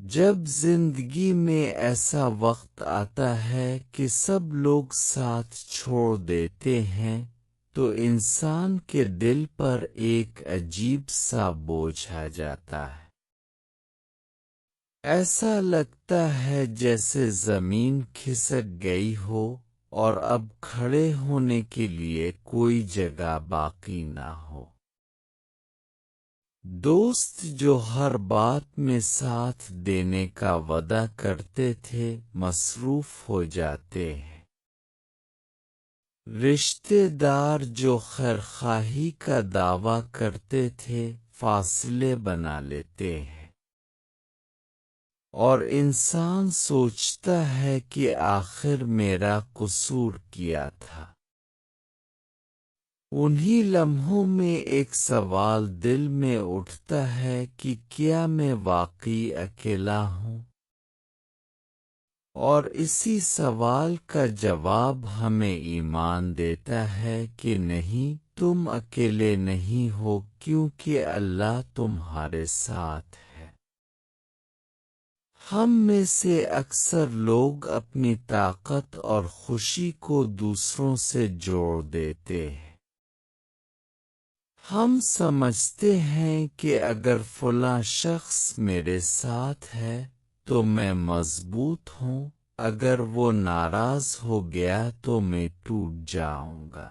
جب زندگی میں ایسا وقت آتا ہے کہ سب لوگ ساتھ چھوڑ دیتے ہیں تو انسان کے دل پر ایک عجیب سا بوجھ آ جاتا ہے۔ ایسا لگتا ہے جیسے زمین کھسک گئی ہو اور اب کھڑے ہونے کے لیے کوئی جگہ باقی نہ ہو۔ دوست جو ہر بات میں ساتھ دینے کا وعدہ کرتے تھے مصروف ہو جاتے ہیں۔ رشتے دار جو خیرخواہی کا دعویٰ کرتے تھے فاصلے بنا لیتے ہیں، اور انسان سوچتا ہے کہ آخر میرا قصور کیا تھا۔ انہی لمحوں میں ایک سوال دل میں اٹھتا ہے کہ کیا میں واقعی اکیلا ہوں؟ اور اسی سوال کا جواب ہمیں ایمان دیتا ہے کہ نہیں، تم اکیلے نہیں ہو کیونکہ اللہ تمہارے ساتھ ہے۔ ہم میں سے اکثر لوگ اپنی طاقت اور خوشی کو دوسروں سے جوڑ دیتے ہیں۔ ہم سمجھتے ہیں کہ اگر فلاں شخص میرے ساتھ ہے تو میں مضبوط ہوں، اگر وہ ناراض ہو گیا تو میں ٹوٹ جاؤں گا۔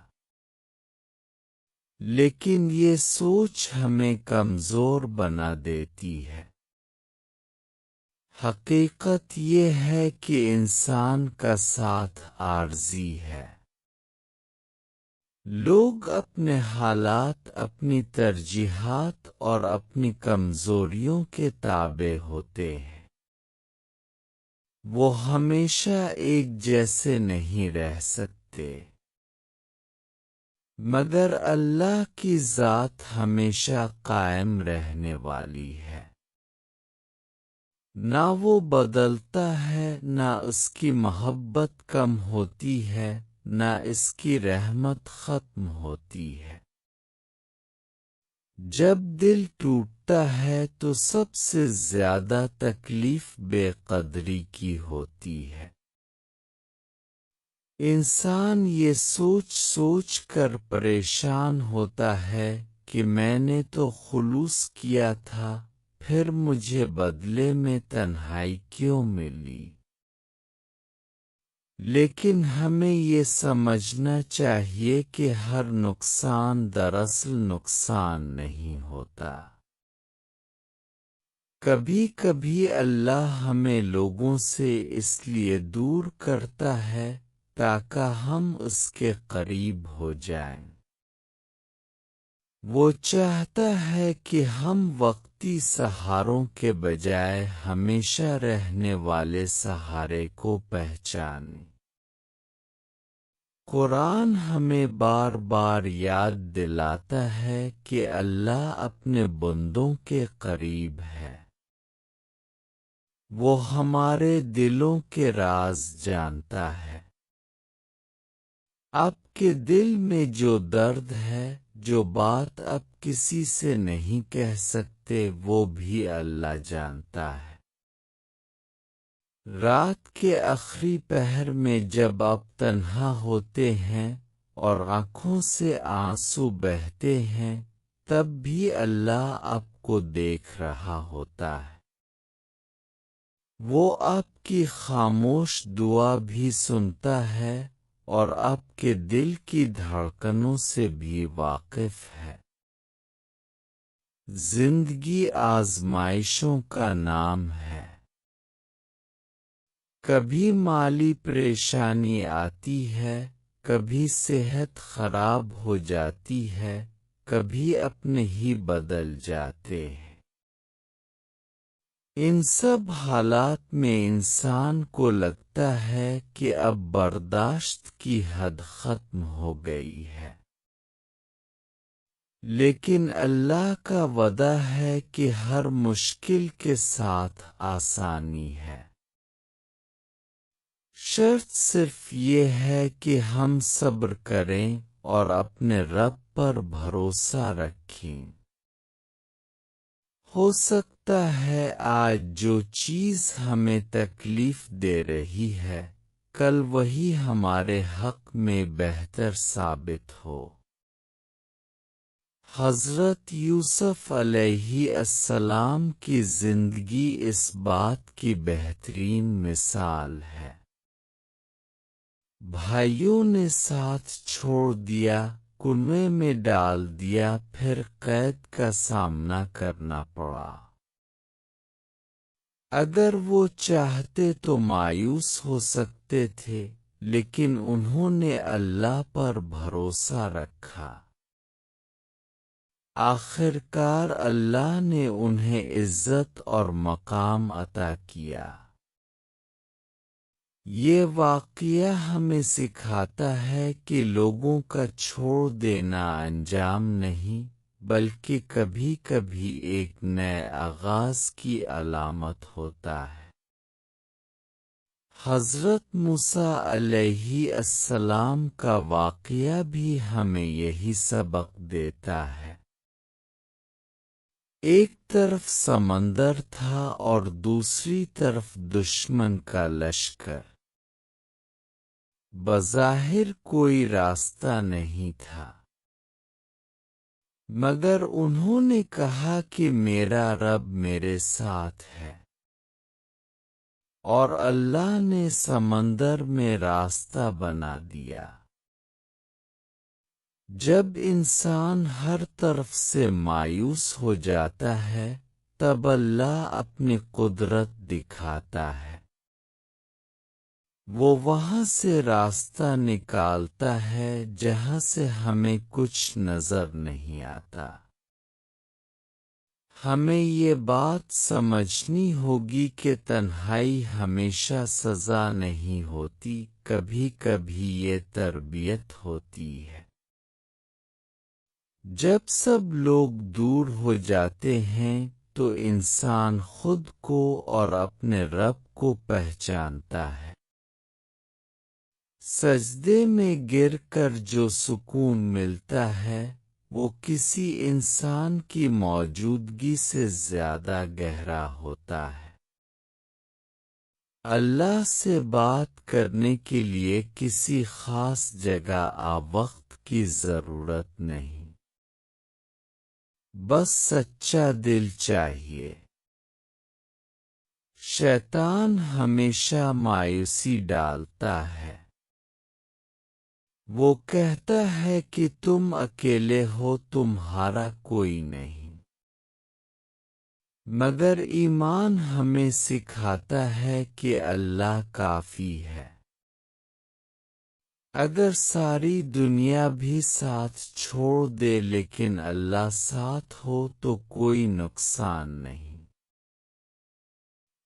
لیکن یہ سوچ ہمیں کمزور بنا دیتی ہے۔ حقیقت یہ ہے کہ انسان کا ساتھ عارضی ہے۔ لوگ اپنے حالات، اپنی ترجیحات اور اپنی کمزوریوں کے تابع ہوتے ہیں۔ وہ ہمیشہ ایک جیسے نہیں رہ سکتے، مگر اللہ کی ذات ہمیشہ قائم رہنے والی ہے۔ نہ وہ بدلتا ہے، نہ اس کی محبت کم ہوتی ہے، نہ اس کی رحمت ختم ہوتی ہے۔ جب دل ٹوٹتا ہے تو سب سے زیادہ تکلیف بے قدری کی ہوتی ہے۔ انسان یہ سوچ سوچ کر پریشان ہوتا ہے کہ میں نے تو خلوص کیا تھا، پھر مجھے بدلے میں تنہائی کیوں ملی؟ لیکن ہمیں یہ سمجھنا چاہیے کہ ہر نقصان دراصل نقصان نہیں ہوتا۔ کبھی کبھی اللہ ہمیں لوگوں سے اس لیے دور کرتا ہے تاکہ ہم اس کے قریب ہو جائیں۔ وہ چاہتا ہے کہ ہم وقتی سہاروں کے بجائے ہمیشہ رہنے والے سہارے کو پہچانیں۔ قرآن ہمیں بار بار یاد دلاتا ہے کہ اللہ اپنے بندوں کے قریب ہے۔ وہ ہمارے دلوں کے راز جانتا ہے۔ آپ کے دل میں جو درد ہے، جو بات آپ کسی سے نہیں کہہ سکتے، وہ بھی اللہ جانتا ہے۔ رات کے آخری پہر میں جب آپ تنہا ہوتے ہیں اور آنکھوں سے آنسو بہتے ہیں، تب بھی اللہ آپ کو دیکھ رہا ہوتا ہے۔ وہ آپ کی خاموش دعا بھی سنتا ہے اور آپ کے دل کی دھڑکنوں سے بھی واقف ہے۔ زندگی آزمائشوں کا نام ہے۔ کبھی مالی پریشانی آتی ہے، کبھی صحت خراب ہو جاتی ہے، کبھی اپنے ہی بدل جاتے ہیں۔ ان سب حالات میں انسان کو لگتا ہے کہ اب برداشت کی حد ختم ہو گئی ہے۔ لیکن اللہ کا وعدہ ہے کہ ہر مشکل کے ساتھ آسانی ہے۔ شرط صرف یہ ہے کہ ہم صبر کریں اور اپنے رب پر بھروسہ رکھیں۔ ہو سکتا سکتا ہے آج جو چیز ہمیں تکلیف دے رہی ہے کل وہی ہمارے حق میں بہتر ثابت ہو۔ حضرت یوسف علیہ السلام کی زندگی اس بات کی بہترین مثال ہے۔ بھائیوں نے ساتھ چھوڑ دیا، کنویں میں ڈال دیا، پھر قید کا سامنا کرنا پڑا۔ اگر وہ چاہتے تو مایوس ہو سکتے تھے، لیکن انہوں نے اللہ پر بھروسہ رکھا۔ آخر کار اللہ نے انہیں عزت اور مقام عطا کیا۔ یہ واقعہ ہمیں سکھاتا ہے کہ لوگوں کا چھوڑ دینا انجام نہیں، بلکہ کبھی کبھی ایک نئے آغاز کی علامت ہوتا ہے۔ حضرت موسیٰ علیہ السلام کا واقعہ بھی ہمیں یہی سبق دیتا ہے۔ ایک طرف سمندر تھا اور دوسری طرف دشمن کا لشکر۔ بظاہر کوئی راستہ نہیں تھا، مگر انہوں نے کہا کہ میرا رب میرے ساتھ ہے، اور اللہ نے سمندر میں راستہ بنا دیا۔ جب انسان ہر طرف سے مایوس ہو جاتا ہے تب اللہ اپنی قدرت دکھاتا ہے۔ وہ وہاں سے راستہ نکالتا ہے جہاں سے ہمیں کچھ نظر نہیں آتا۔ ہمیں یہ بات سمجھنی ہوگی کہ تنہائی ہمیشہ سزا نہیں ہوتی، کبھی کبھی یہ تربیت ہوتی ہے۔ جب سب لوگ دور ہو جاتے ہیں تو انسان خود کو اور اپنے رب کو پہچانتا ہے۔ سجدے میں گر کر جو سکون ملتا ہے وہ کسی انسان کی موجودگی سے زیادہ گہرا ہوتا ہے۔ اللہ سے بات کرنے کے لیے کسی خاص جگہ وقت کی ضرورت نہیں، بس سچا دل چاہیے۔ شیطان ہمیشہ مایوسی ڈالتا ہے۔ وہ کہتا ہے کہ تم اکیلے ہو، تمہارا کوئی نہیں۔ مگر ایمان ہمیں سکھاتا ہے کہ اللہ کافی ہے۔ اگر ساری دنیا بھی ساتھ چھوڑ دے لیکن اللہ ساتھ ہو تو کوئی نقصان نہیں،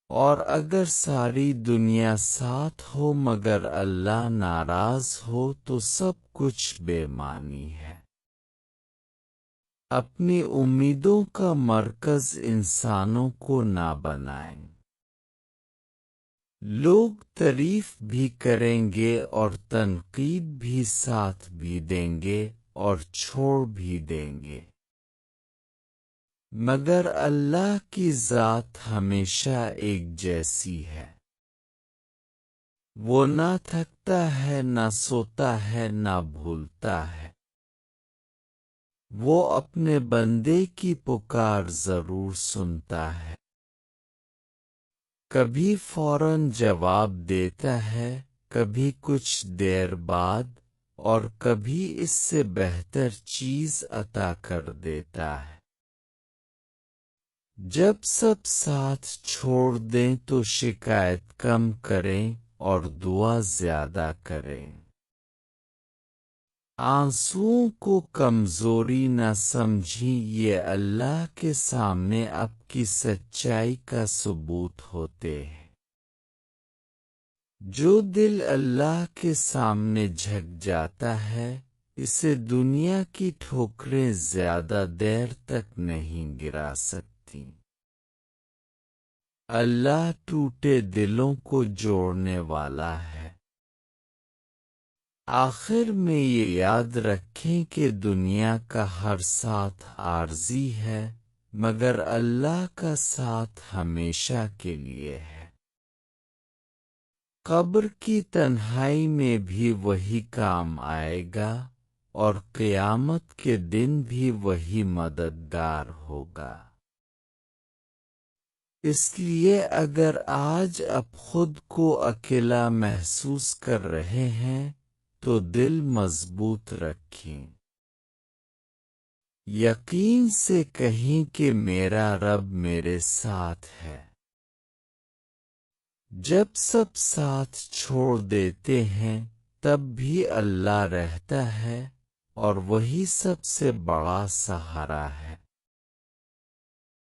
اور اگر ساری دنیا ساتھ ہو مگر اللہ ناراض ہو تو سب کچھ بے معنی ہے۔ اپنی امیدوں کا مرکز انسانوں کو نہ بنائیں۔ لوگ تعریف بھی کریں گے اور تنقید بھی، ساتھ بھی دیں گے اور چھوڑ بھی دیں گے، مگر اللہ کی ذات ہمیشہ ایک جیسی ہے۔ وہ نہ تھکتا ہے، نہ سوتا ہے، نہ بھولتا ہے۔ وہ اپنے بندے کی پکار ضرور سنتا ہے، کبھی فوراً جواب دیتا ہے، کبھی کچھ دیر بعد، اور کبھی اس سے بہتر چیز عطا کر دیتا ہے۔ جب سب ساتھ چھوڑ دیں تو شکایت کم کریں اور دعا زیادہ کریں۔ آنسوؤں کو کمزوری نہ سمجھیں، یہ اللہ کے سامنے آپ کی سچائی کا ثبوت ہوتے ہیں۔ جو دل اللہ کے سامنے جھک جاتا ہے اسے دنیا کی ٹھوکریں زیادہ دیر تک نہیں گرا سکتی۔ اللہ ٹوٹے دلوں کو جوڑنے والا ہے۔ آخر میں یہ یاد رکھیں کہ دنیا کا ہر ساتھ عارضی ہے، مگر اللہ کا ساتھ ہمیشہ کے لیے ہے۔ قبر کی تنہائی میں بھی وہی کام آئے گا اور قیامت کے دن بھی وہی مددگار ہوگا۔ اس لیے اگر آج آپ خود کو اکیلا محسوس کر رہے ہیں تو دل مضبوط رکھیں، یقین سے کہیں کہ میرا رب میرے ساتھ ہے۔ جب سب ساتھ چھوڑ دیتے ہیں تب بھی اللہ رہتا ہے اور وہی سب سے بڑا سہارا ہے۔